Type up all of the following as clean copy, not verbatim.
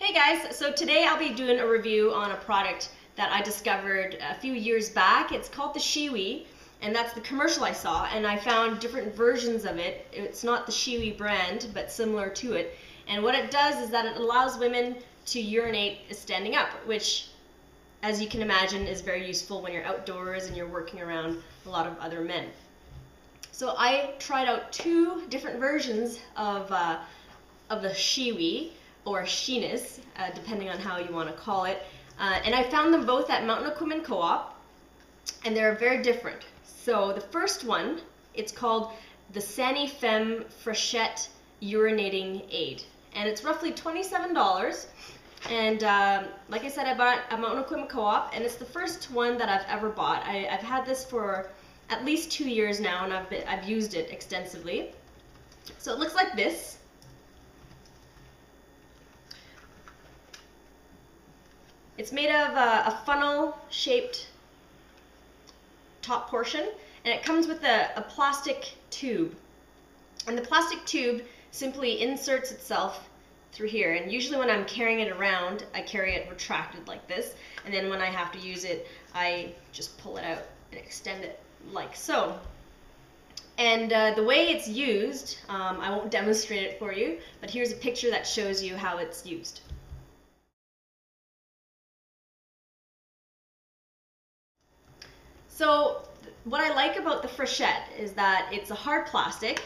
Hey guys, so today I'll be doing a review on a product that I discovered a few years back. It's called the Sheewee, and that's the commercial I saw, and I found different versions of it. It's not the Sheewee brand, but similar to it. And what it does is that it allows women to urinate standing up, which, as you can imagine, is very useful when you're outdoors and you're working around a lot of other men. So I tried out two different versions of the Sheewee, or Shenis, depending on how you want to call it. And I found them both at Mountain Equipment Co-op, and they're very different. So the first one, it's called the Sani Femme Freshette Urinating Aid, and it's roughly $27. And like I said, I bought it at Mountain Equipment Co-op, and it's the first one that I've ever bought. I've had this for at least 2 years now, and I've used it extensively. So it looks like this. It's made of a funnel-shaped top portion, and it comes with a plastic tube. And the plastic tube simply inserts itself through here. And usually when I'm carrying it around, I carry it retracted like this. And then when I have to use it, I just pull it out and extend it like so. And the way it's used, I won't demonstrate it for you, but here's a picture that shows you how it's used. So what I like about the Freshette is that it's a hard plastic,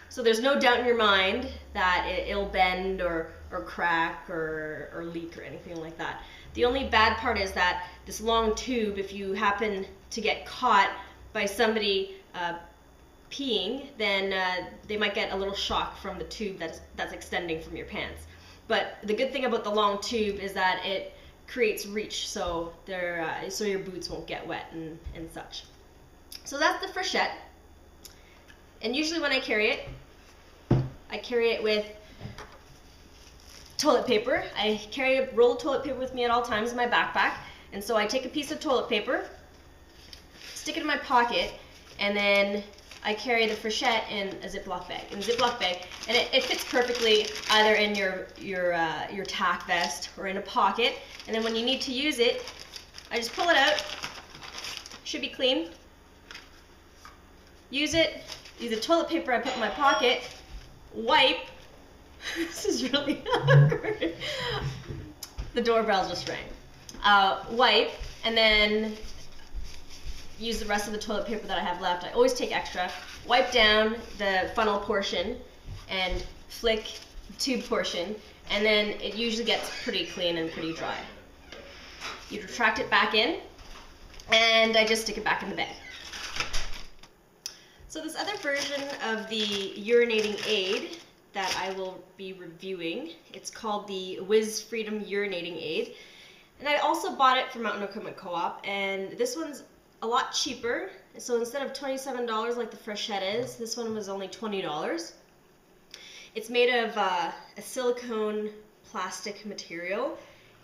so there's no doubt in your mind that it'll bend or crack or leak or anything like that. The only bad part is that this long tube, if you happen to get caught by somebody peeing, then they might get a little shock from the tube that's extending from your pants. But the good thing about the long tube is that it creates reach, so so your boots won't get wet and such. So that's the Freshette, and usually when I carry it with toilet paper. I carry a roll of toilet paper with me at all times in my backpack, and so I take a piece of toilet paper, stick it in my pocket, and then I carry the Freshette in a Ziploc bag. And it fits perfectly either in your tack vest or in a pocket. And then when you need to use it, I just pull it out. Should be clean. Use it. Use the toilet paper I put in my pocket. Wipe. This is really awkward. The doorbell just rang. Wipe, and then use the rest of the toilet paper that I have left. I always take extra. Wipe down the funnel portion and flick the tube portion, and then it usually gets pretty clean and pretty dry. You retract it back in, and I just stick it back in the bag. So this other version of the urinating aid that I will be reviewing, it's called the Whiz Freedom Urinating Aid, and I also bought it from Mountain Equipment Co-op, and this one's a lot cheaper. So instead of $27 like the Freshette is, this one was only $20. It's made of a silicone plastic material.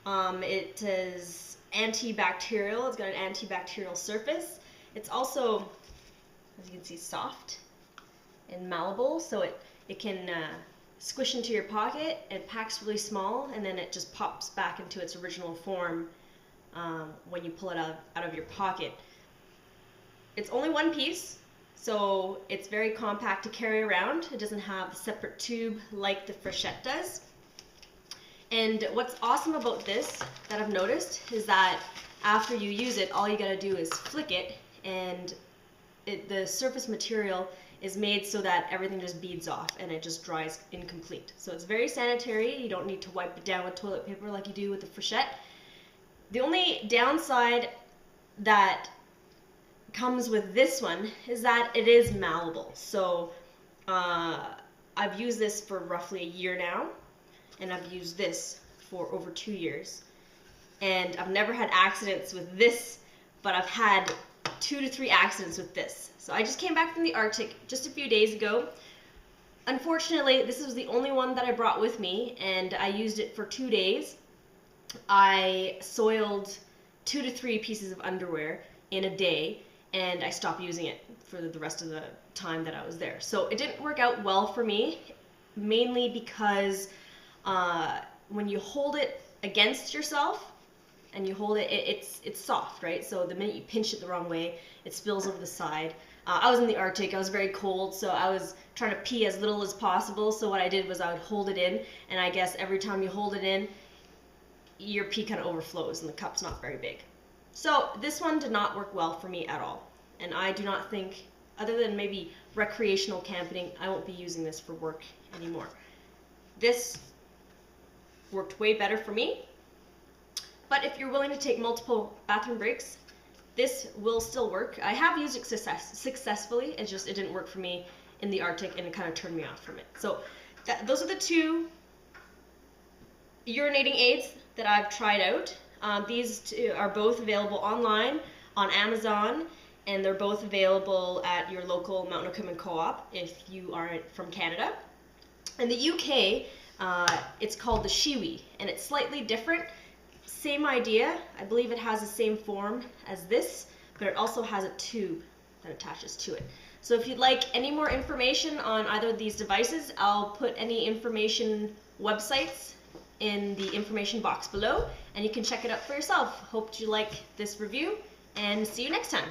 It is antibacterial. It's got an antibacterial surface. It's also, as you can see, soft and malleable, so it can squish into your pocket. It packs really small, and then it just pops back into its original form when you pull it out of your pocket. It's only one piece, so it's very compact to carry around. It doesn't have a separate tube like the Freshette does. And what's awesome about this that I've noticed is that after you use it, all you gotta do is flick it, and the surface material is made so that everything just beads off and it just dries incomplete. So it's very sanitary. You don't need to wipe it down with toilet paper like you do with the Freshette. The only downside that comes with this one is that it is malleable. So I've used this for roughly a year now, and I've used this for over 2 years, and I've never had accidents with this, but I've had 2 to 3 accidents with this. So I just came back from the Arctic just a few days ago. Unfortunately, this was the only one that I brought with me, and I used it for 2 days. I soiled 2 to 3 pieces of underwear in a day, and I stopped using it for the rest of the time that I was there. So it didn't work out well for me, mainly because when you hold it against yourself and you hold it, it's soft, right? So the minute you pinch it the wrong way, it spills over the side. I was in the Arctic, I was very cold, so I was trying to pee as little as possible. So what I did was I would hold it in, and I guess every time you hold it in, your pee kind of overflows and the cup's not very big. So this one did not work well for me at all. And I do not think, other than maybe recreational camping, I won't be using this for work anymore. This worked way better for me. But if you're willing to take multiple bathroom breaks, this will still work. I have used it successfully, it didn't work for me in the Arctic, and it kind of turned me off from it. So those are the two urinating aids that I've tried out. These two are both available online on Amazon, and they're both available at your local mountain equipment co-op if you are from Canada. In the UK, it's called the Sheewee, and it's slightly different. Same idea. I believe it has the same form as this, but it also has a tube that attaches to it. So if you'd like any more information on either of these devices, I'll put any information websites in the information box below, and you can check it out for yourself. Hope you like this review, and see you next time.